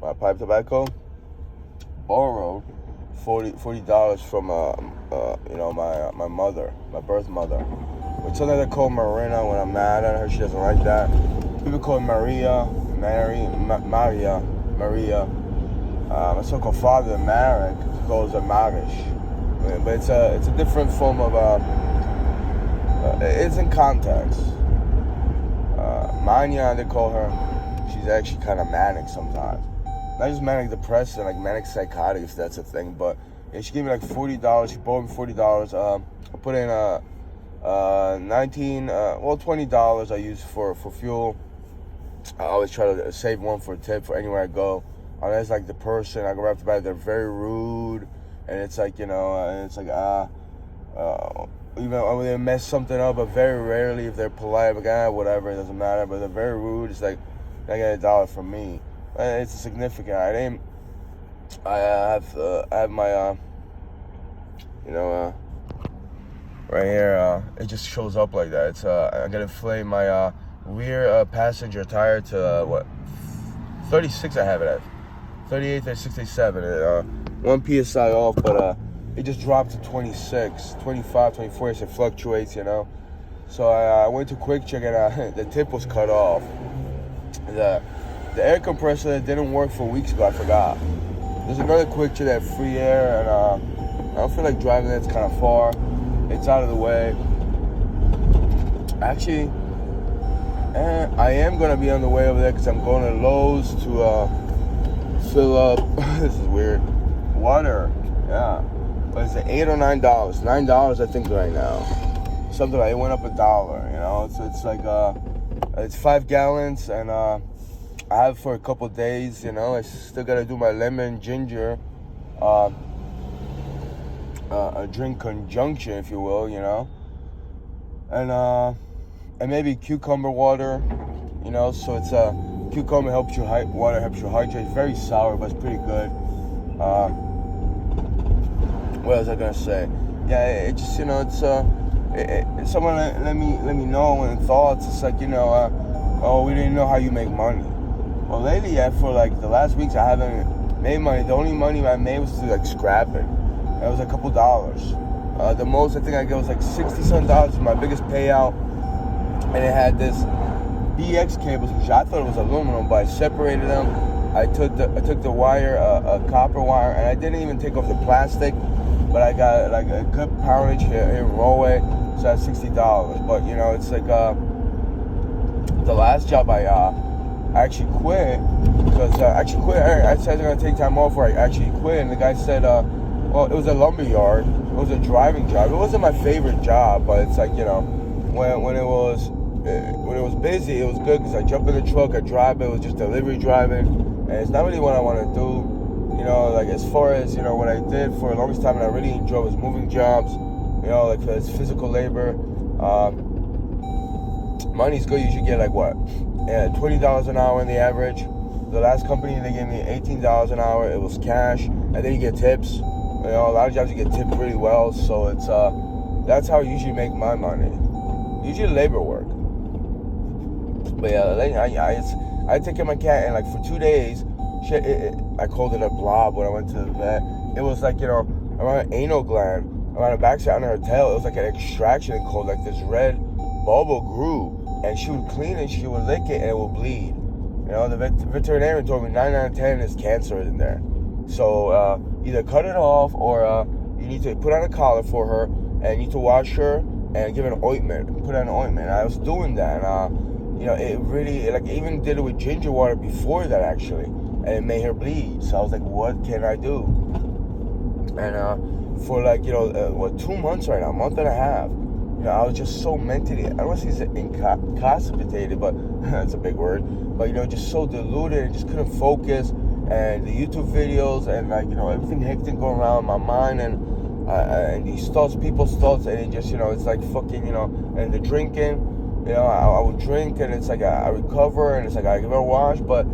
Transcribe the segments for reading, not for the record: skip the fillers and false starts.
my pipe tobacco, borrowed $40 from my mother, my birth mother. Which sometimes I call Marina when I'm mad at her. She doesn't like that. People call her Maria. My so-called father, Marek, calls her Marish. But it's a different form of it's in context. Manya, they call her. She's actually kind of manic sometimes. Not just manic depressive, like manic psychotic, if that's a thing. But yeah, she gave me like $40. She borrowed me $40. I put in $20 I use for fuel. I always try to save one for a tip for anywhere I go. Unless like the person I go right by, they're very rude, and it's like even when they mess something up, but very rarely if they're polite, like whatever, it doesn't matter. But they're very rude. It's like I get $1 from me. It's a significant. I have my right here. It just shows up like that. It's I'm gonna inflate my rear passenger tire to 36. I have it at 38, 36, 37. 1 psi off, but it just dropped to 26, 25, 24. So it fluctuates, So I went to Quick Check and the tip was cut off. The air compressor that didn't work for weeks ago, I forgot. There's another Quick Check that had free air, and I don't feel like driving it. It's kind of far. It's out of the way. Actually, I am going to be on the way over there because I'm going to Lowe's to fill up, this is weird, water. Yeah. But it's $8 or $9. $9 I think right now. Something like it went up $1, So it's like, it's 5 gallons, and I have for a couple days, I still got to do my lemon ginger a drink conjunction, if you will, and maybe cucumber water, so it's cucumber helps you water helps you hydrate. It's very sour, but it's pretty good. What was I gonna say? Yeah, it just it's someone let me know in thoughts. It's like oh, we didn't know how you make money. Well, lately, for like the last weeks, I haven't made money. The only money I made was through like scrapping. It was a couple dollars. The most I think I got was like $60-some. Was my biggest payout, and it had this BX cables, which I thought it was aluminum, but I separated them. I took the wire, a copper wire, and I didn't even take off the plastic. But I got like a good poundage here in Rollway, so that's $60. But it's like the last job I actually quit because I said I was gonna take time off, where I actually quit, and the guy said, well, it was a lumber yard. It was a driving job. It wasn't my favorite job, but it's like when it was busy, it was good because I jump in the truck, I drive. It was just delivery driving, and it's not really what I want to do. Like as far as what I did for the longest time, and I really enjoyed was moving jobs. Like it's physical labor. Money's good. You should get like $20 an hour in the average. The last company, they gave me $18 an hour. It was cash, and then you get tips. A lot of jobs you get tipped pretty well, so it's that's how I usually make my money. Usually labor work. But yeah, I take care of my cat, and like for 2 days, I called it a blob when I went to the vet. It was like around an anal gland, around the backside under her tail. It was like an extraction called like this red bubble grew, and she would clean it, she would lick it, and it would bleed. The veterinarian told me 9 out of 10 is cancer in there. So either cut it off, or you need to put on a collar for her, and you need to wash her and give her an ointment. Put on an ointment. And I was doing that, and it really even did it with ginger water before that actually, and it made her bleed. So I was like, what can I do? And for 2 months right now, a month and a half, I was just so mentally, I don't want to say incapacitated, but that's a big word, but just so deluded and just couldn't focus. And the YouTube videos and everything hectic going around in my mind, and these thoughts, people's thoughts, and it just it's like fucking and the drinking, I would drink, and it's like I recover, and it's like I give her a wash. But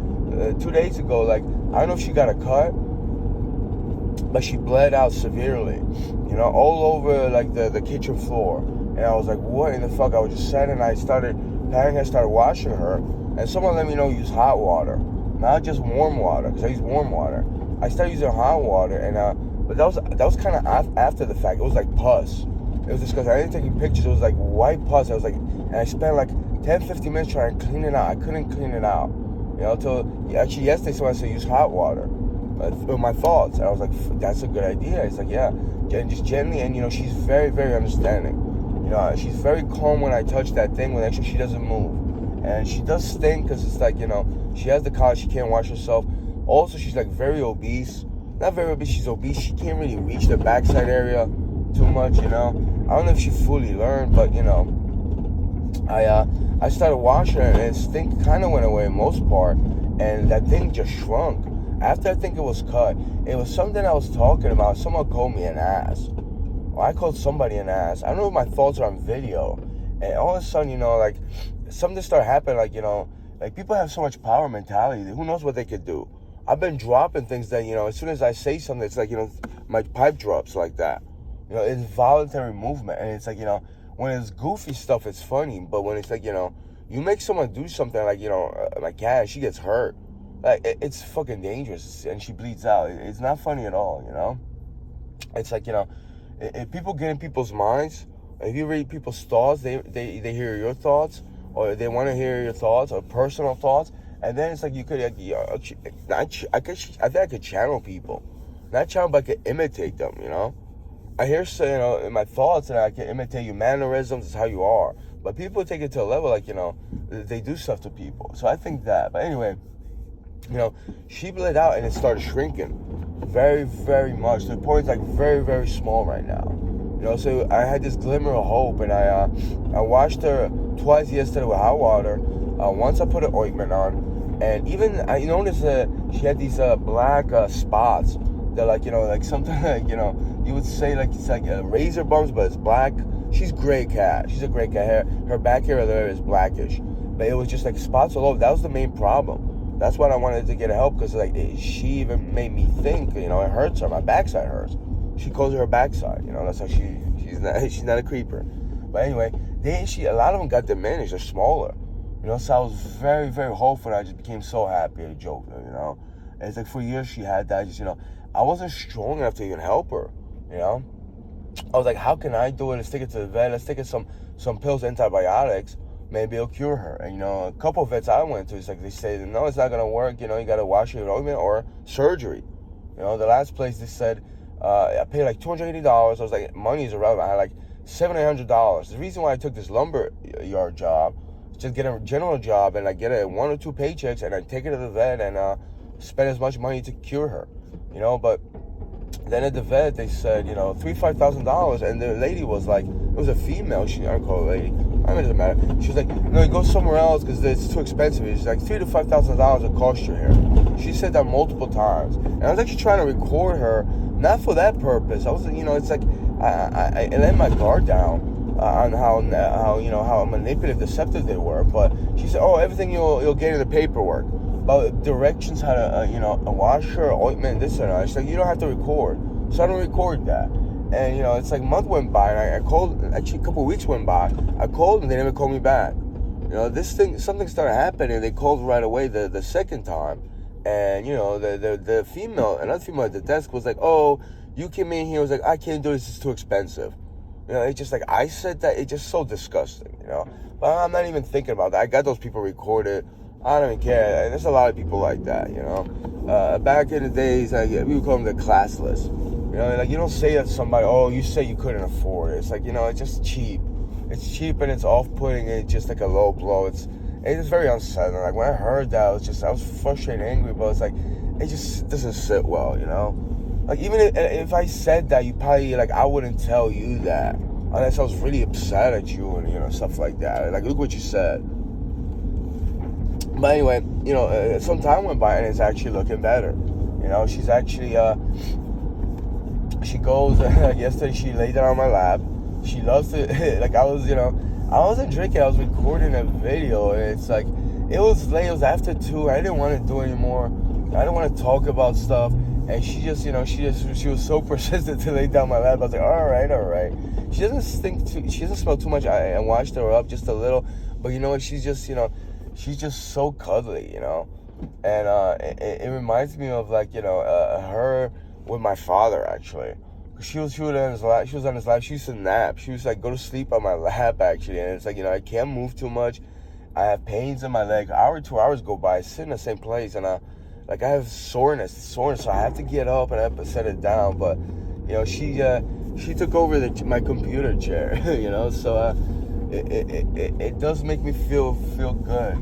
2 days ago, I don't know if she got a cut, but she bled out severely, all over the kitchen floor. And I was like, what in the fuck? I was just sat and I started washing her, and someone let me know use hot water. not just warm water, because I use warm water. I started using hot water, and but that was kind of after the fact. It was like pus. It was disgusting. I didn't take any pictures. It was like white pus. I was like, and I spent like 10, 15 minutes trying to clean it out. I couldn't clean it out. Until actually yesterday someone said use hot water. With my thoughts, and I was like, that's a good idea. It's like, yeah, and just gently, and she's very, very understanding. She's very calm when I touch that thing, when actually she doesn't move. And she does stink, because it's like, she has the colic, she can't wash herself. Also, she's like very obese. Not very obese, she's obese. She can't really reach the backside area too much, I don't know if she fully learned, but, I started washing her, and the stink kind of went away most part, and that thing just shrunk. After I think it was cut, it was something I was talking about. Someone called me an ass. Or I called somebody an ass. I don't know if my thoughts are on video. And all of a sudden, like, something started happening, like people have so much power mentality. Who knows what they could do? I've been dropping things that, as soon as I say something, it's like, my pipe drops like that. It's voluntary movement. And it's like, when it's goofy stuff, it's funny. But when it's like, you make someone do something like, my cat, she gets hurt. Like, it's fucking dangerous, and she bleeds out. It's not funny at all, It's like, if people get in people's minds, if you read people's thoughts, they hear your thoughts, or they want to hear your thoughts, or personal thoughts, and then it's like you could, I think I could channel people. Not channel, but I could imitate them, I hear, in my thoughts, and I can imitate your mannerisms, it's how you are. But people take it to a level, like, they do stuff to people. So I think that. But anyway, she bled out and it started shrinking very, very much. The point is like very, very small right now. So I had this glimmer of hope, and I washed her twice yesterday with hot water. Once I put an ointment on, and even I noticed that she had these black spots. They're like, like something like, you would say like it's like razor bumps, but it's black. She's gray cat. She's a gray cat. Her back hair there is blackish, but it was just like spots all over. That was the main problem. That's why I wanted to get help, because like she even made me think, it hurts her. My backside hurts. She calls it her backside. That's how she's not a creeper. But anyway, a lot of them got diminished. They're smaller. So I was very, very hopeful. I just became so happy. I joked, And it's like for years she had that. Just I wasn't strong enough to even help her. I was like, how can I do it? Let's take it to the vet. Let's take it some pills, antibiotics. Maybe it'll cure her. And, a couple of vets I went to, it's like they say, no, it's not going to work. You got to wash your ointment or surgery. The last place they said, I paid like $280. I was like, money is irrelevant. I had like $700. The reason why I took this lumber yard job, just get a general job, and I get 1 or 2 paychecks, and I take her to the vet and spend as much money to cure her. But then at the vet, they said, $5,000. And the lady was like, it was a female. I don't call her a lady. I mean, it doesn't matter. She was like, no, you go somewhere else because it's too expensive. It's like $3,000 to $5,000 it cost your hair. She said that multiple times. And I was actually trying to record her, not for that purpose. I was, it's like, I let my guard down on how manipulative, deceptive they were. But she said, oh, everything you'll get in the paperwork. About directions how to, wash her, ointment, this and that. She's like, you don't have to record. So I don't record that. And, it's like a month went by, and I called, actually a couple of weeks went by. I called, and they never called me back. Something started happening, and they called right away the second time. And, the female, another female at the desk was like, oh, you came in here. I was like, I can't do this, it's too expensive. It's just like, I said that, it's just so disgusting, But I'm not even thinking about that. I got those people recorded. I don't even care. There's a lot of people like that, Back in the days, we would call them the classless. Like you don't say that to somebody, oh, you say you couldn't afford it. It's like, it's just cheap. It's cheap and it's off-putting and it's just like a low blow. It's very unsettling. Like when I heard that, I was frustrated and angry, but it's like, it just doesn't sit well, Like even if I said that, you probably, like, I wouldn't tell you that. Unless I was really upset at you and, stuff like that. Like, look what you said. But anyway, some time went by and it's actually looking better. She's actually, she goes, yesterday she laid down on my lap. She loves to, like I wasn't drinking, I was recording a video, and it's like, it was late, it was after 2, I didn't want to do anymore. I didn't want to talk about stuff, and she just, she was so persistent to lay down my lap. I was like, all right. She doesn't smell too much. I washed her up just a little, but you know what, she's just so cuddly, And it reminds me of like, her with my father actually. She was on his lap. She was on his lap. She used to nap. She used to like go to sleep on my lap actually. And it's like, I can't move too much. I have pains in my leg. An hour, 2 hours go by. I sit in the same place, and I have soreness, so I have to get up and I have to set it down. But she took over my computer chair. So it does make me feel good,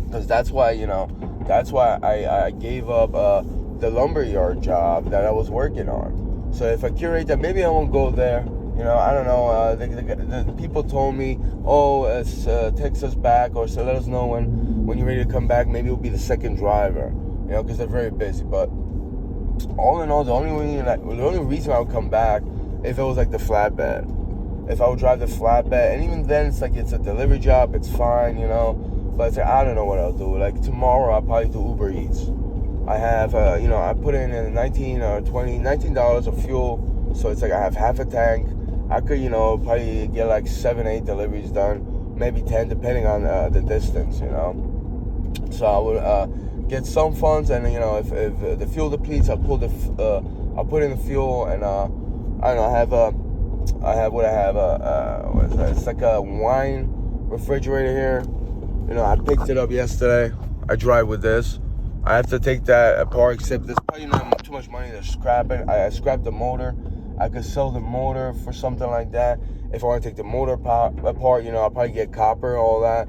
because that's why I gave up the lumberyard job that I was working on. So if I curate that, maybe I won't go there. I don't know. The people told me, text us back, or so let us know when you're ready to come back. Maybe it'll be the second driver, because they're very busy. But all in all, the only reason I would come back if it was like the flatbed. If I would drive the flatbed, and even then, it's like it's a delivery job. It's fine, But it's like, I don't know what I'll do. Like tomorrow, I'll probably do Uber Eats. I have, I put in $19 of fuel, so it's like I have half a tank. I could, probably get like 7, 8 deliveries done, maybe 10, depending on the distance, So I would get some funds, and if the fuel depletes, I'll put in the fuel, and I don't know. I have what is that? It's like a wine refrigerator here. I picked it up yesterday. I drive with this. I have to take that apart, except there's probably not too much money to scrap it. I scrapped the motor. I could sell the motor for something like that. If I want to take the motor apart, I'll probably get copper, all that.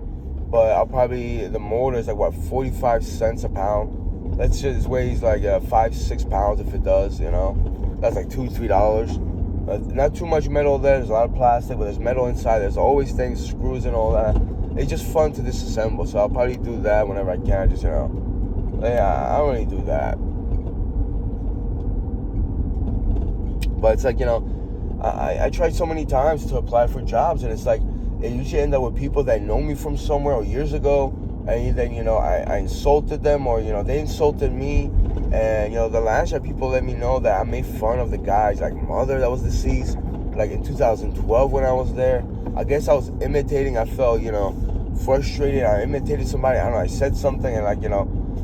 But the motor is like, 45 cents a pound. That's just, it weighs like 5-6 pounds if it does, That's like $2-3. Not too much metal there. There's a lot of plastic, but there's metal inside. There's always things, screws and all that. It's just fun to disassemble, so I'll probably do that whenever I can, just, yeah, I don't really do that. But it's like, I tried so many times to apply for jobs, and it's like, it usually end up with people that know me from somewhere or years ago, and then, I insulted them, or, they insulted me, and, the last year people let me know that I made fun of the guy's, like, mother that was deceased, like, in 2012 when I was there. I guess I was imitating, I felt, frustrated, I imitated somebody, I don't know, I said something, and, like,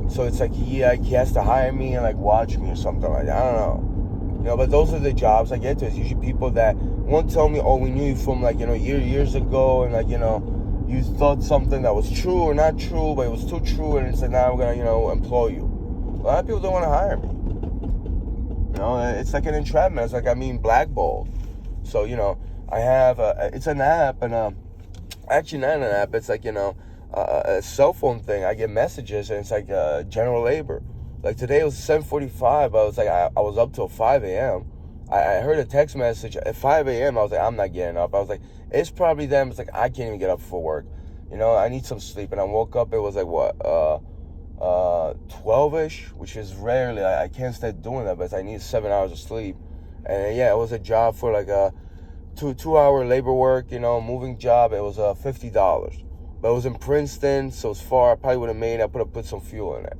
so it's like he has to hire me and like watch me or something like that. I don't know. But those are the jobs I get to. It's usually people that won't tell me, we knew you from like, years ago, and like, you thought something that was true or not true, but it was too true, and it's like, now we're gonna, employ you. A lot of people don't want to hire me. It's like an entrapment. It's like I'm being blackballed. So, I have it's an app, and actually not an app. It's like, a cell phone thing. I get messages, and it's like general labor. Like today it was 7:45. I was like, I was up till 5 a.m. I heard a text message at 5 a.m. I was like, I'm not getting up. I was like, it's probably them. It's like, I can't even get up for work. I need some sleep. And I woke up, it was like 12-ish, which is rarely. I can't stay doing that, but I need 7 hours of sleep. And yeah, it was a job for like a 2-hour labor work, moving job. It was $50. But it was in Princeton, so it's far. I probably would have made it. I put some fuel in it.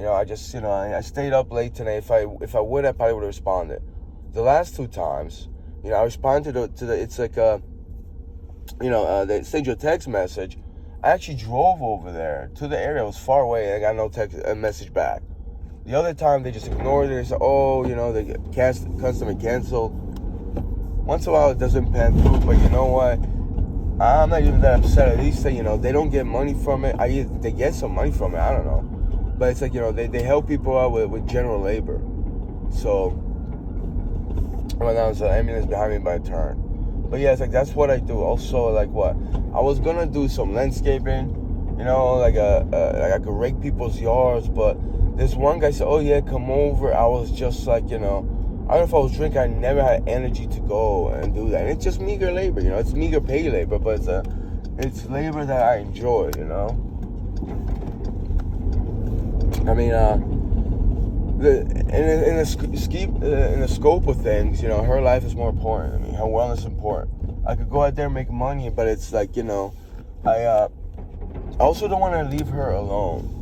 I just, I stayed up late today. If I would, I probably would have responded. The last 2 times, I responded to the it's like they send you a text message. I actually drove over there to the area. It was far away, and I got no message back. The other time, they just ignored it. They said, they get customer canceled. Once in a while, it doesn't pan through, but you know what? I'm not even that upset. At least they don't get money from it. They get some money from it. I don't know. But it's like, they help people out with general labor. So, right now, there's an ambulance behind me by a turn. But yeah, it's like, that's what I do. Also, like what? I was going to do some landscaping, like I could rake people's yards. But this one guy said, yeah, come over. I was just like, I don't know if I was drinking. I never had energy to go and do that. And it's just meager labor, it's meager pay labor, but it's labor that I enjoy, I mean, in the scope of things, her life is more important. I mean, her wellness is important. I could go out there and make money, but it's like, I also don't want to leave her alone.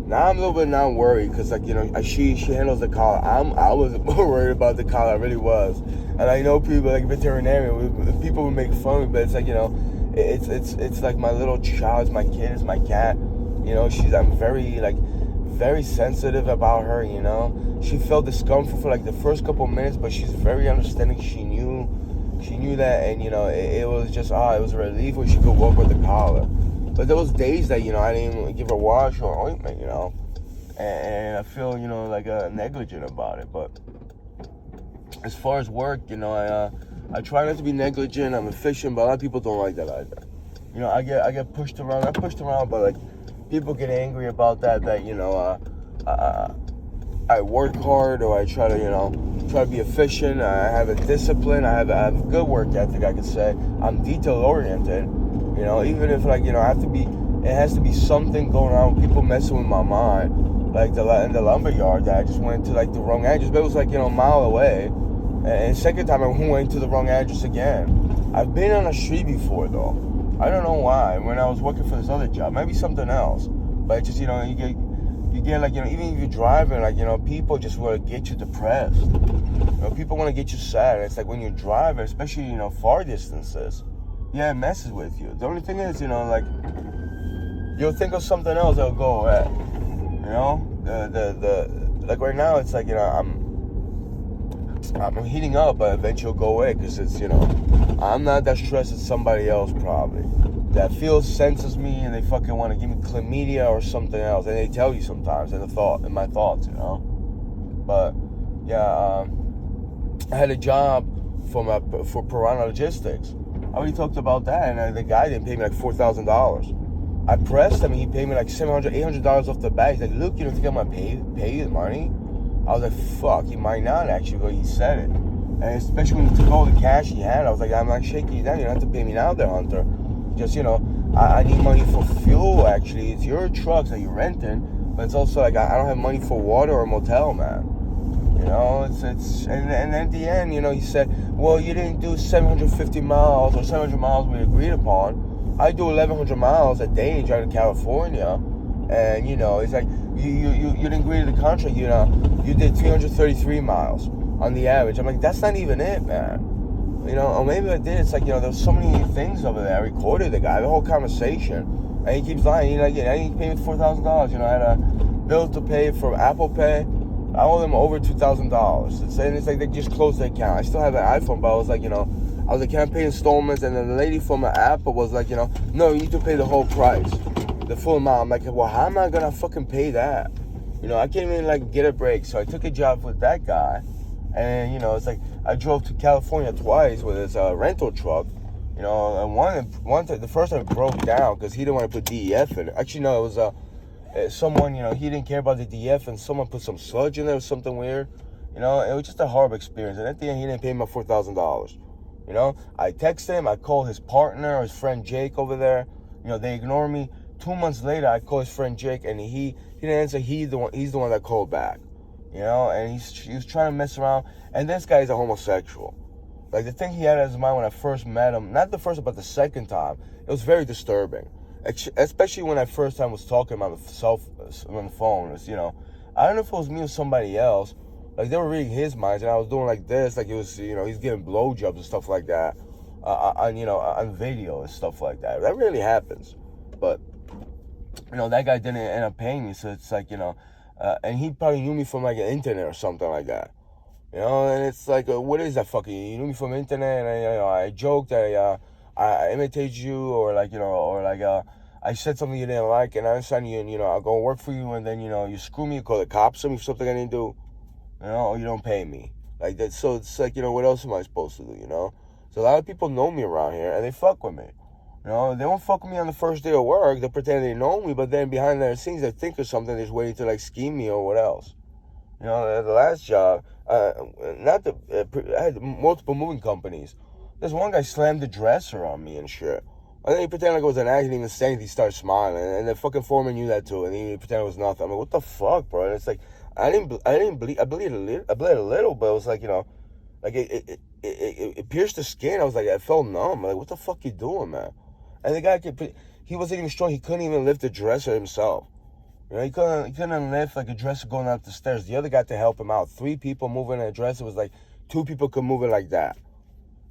Now I'm a little bit not worried because, like, she handles the collar. I was more worried about the collar. I really was. And I know people like veterinarian, people would make fun of me, but it's like, it's like my little child, it's my kid, it's my cat. You know, I'm very sensitive about her, you know. She felt discomfort for like the first couple minutes, but she's very understanding. She knew that, and you know, it was just, it was a relief when she could walk with the collar. But there was days that, you know, I didn't even give her wash or ointment, you know, and I feel, you know, like negligent about it. But as far as work, you know, I try not to be negligent. I'm efficient, but a lot of people don't like that either. You know, I get pushed around. I pushed around, but like people get angry about that. That, you know, I work hard, or I try to be efficient. I have a discipline. I have a good work ethic, I could say. I'm detail oriented. You know, even if like, you know, it has to be something going on with people messing with my mind. Like in the lumber yard, that I just went to like the wrong address, but it was like, you know, a mile away. And second time I went to the wrong address again. I've been on the street before though. I don't know why. When I was working for this other job, maybe something else. But it's just, you know, you get like, you know, even if you're driving, like, you know, people just want to get you depressed. You know, people want to get you sad. It's like when you're driving, especially, you know, far distances, yeah, it messes with you. The only thing is, you know, like, you'll think of something else that'll go away. You know, like right now, it's like, you know, I'm heating up, but eventually it'll go away because it's, you know, I'm not that stressed as somebody else probably that senses me, and they fucking want to give me chlamydia or something else, and they tell you sometimes in my thoughts, you know. But yeah, I had a job for Piranha Logistics. I already talked about that, and the guy didn't pay me like $4,000. I pressed him, and he paid me like $700, $800 off the bat. He's like, "Look, you don't think I'm gonna pay you the money?" I was like, "Fuck, he might not actually," but he said it. And especially when he took all the cash he had, I was like, "I'm not shaking you down. You don't have to pay me now, there, Hunter. Just, you know, I need money for fuel, actually. It's your trucks that you're renting, but it's also like I don't have money for water or motel, man." You know, and at the end, you know, he said, "Well, you didn't do 750 miles or 700 miles we agreed upon. I do 1,100 miles a day driving to California." And, you know, it's like, you didn't agree to the contract, you know, you did 333 miles on the average. I'm like, that's not even it, man. You know, or maybe I did. It's like, you know, there's so many things over there. I recorded the guy, the whole conversation. And he keeps lying. He's like, "Yeah, I didn't pay me $4,000. You know, I had a bill to pay from Apple Pay. I owe them over $2,000. It's like they just closed the account. I still have an iPhone, but I was like, you know, can I pay installments? And then the lady from Apple was like, you know, "No, you need to pay the whole price, the full amount." I'm like, "Well, how am I gonna fucking pay that?" You know, I can't even like get a break. So I took a job with that guy, and you know, it's like I drove to California twice with his rental truck. You know, and the first time it broke down because he didn't want to put DEF in it. Actually, no, it was someone, you know, he didn't care about the DF, and someone put some sludge in there or something weird. You know, it was just a horrible experience. And at the end, he didn't pay me my $4,000. You know, I texted him, I called his partner, his friend Jake over there. You know, they ignored me. 2 months later, I called his friend Jake, and he didn't answer. He's the one that called back. You know, and he was trying to mess around. And this guy is a homosexual. Like, the thing he had in his mind when I first met him, not the first, but the second time, it was very disturbing. Especially when I first time was talking on the phone. It's, you know, I don't know if it was me or somebody else. Like, they were reading his minds, and I was doing like this, like it was, you know, he's getting blowjobs and stuff like that, on video and stuff like that. That really happens. But, you know, that guy didn't end up paying me, so it's like, you know, and he probably knew me from like the internet or something like that. You know, and it's like, what is that fucking? You knew me from the internet, and I joked that I imitated you, or like, you know, or like I said something you didn't like, and I understand you, and you know, I'll go work for you, and then, you know, you screw me, you call the cops on me for something I didn't do, you know, or you don't pay me like that. So it's like, you know, what else am I supposed to do? You know, so a lot of people know me around here, and they fuck with me. You know, they won't fuck with me on the first day of work. They pretend they know me, but then behind their scenes, they think of something, they're just waiting to like scheme me or what else. You know, the last job, I had multiple moving companies. This one guy slammed the dresser on me and shit. And then he pretended like it was an accident, even saying he started smiling. And the fucking foreman knew that too, and he pretended it was nothing. I'm like, what the fuck, bro? And it's like, I didn't bleed. I bled a little, but it was like, you know, like it pierced the skin. I was like, I felt numb. Like, what the fuck you doing, man? And the guy he wasn't even strong. He couldn't even lift the dresser himself. You know, he couldn't lift like a dresser going up the stairs. The other guy to help him out. 3 people moving a dresser was like 2 people could move it like that.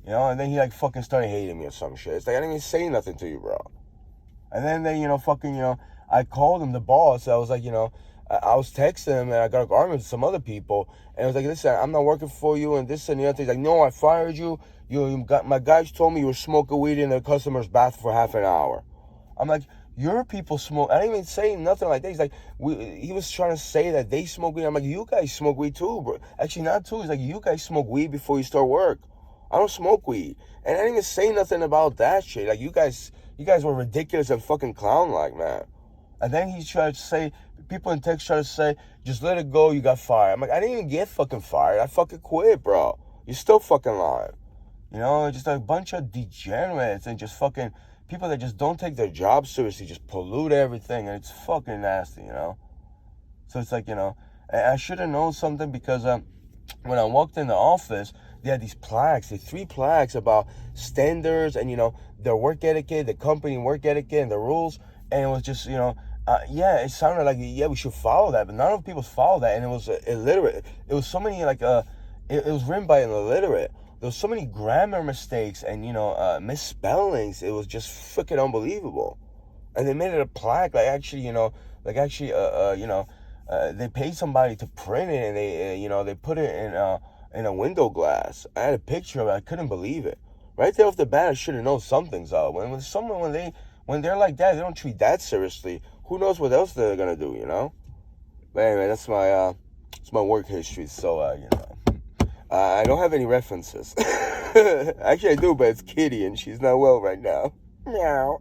You know, and then he like fucking started hating me or some shit. It's like, I didn't even say nothing to you, bro. And then they, you know, fucking, you know, I called him, the boss. I was like, I was texting him, and I got an argument with some other people, and I was like, listen, I'm not working for you, and this and the other thing. He's like, no, I fired you. You got, my guys told me you were smoking weed in the customer's bathroom for half an hour. I'm like, your people smoke. I didn't even say nothing like that. He's like, he was trying to say that they smoke weed. I'm like, you guys smoke weed too, bro. Actually, not too. He's like, you guys smoke weed before you start work. I don't smoke weed. And I didn't even say nothing about that shit. Like, you guys were ridiculous and fucking clown-like, man. And then he tried to say, people in text try to say, just let it go, you got fired. I'm like, I didn't even get fucking fired. I fucking quit, bro. You're still fucking lying. Just a bunch of degenerates and just fucking people that just don't take their job seriously, just pollute everything, and it's fucking nasty, So it's like, I should have known something because when I walked in the office, they had these plaques, 3 plaques about standards and, their work etiquette, the company work etiquette and the rules. And it was just, it sounded like, yeah, we should follow that. But none of people follow that. And it was illiterate. It was so many, like, it was written by an illiterate. There was so many grammar mistakes and, misspellings. It was just freaking unbelievable. And they made it a plaque, like actually, they paid somebody to print it, and they put it in a window glass. I had a picture of it. I couldn't believe it. Right there off the bat, I should have known something's up. When they're like that, they don't treat that seriously. Who knows what else they're gonna do, But anyway, that's my work history. So I don't have any references. Actually, I do, but it's Kitty, and she's not well right now. Meow.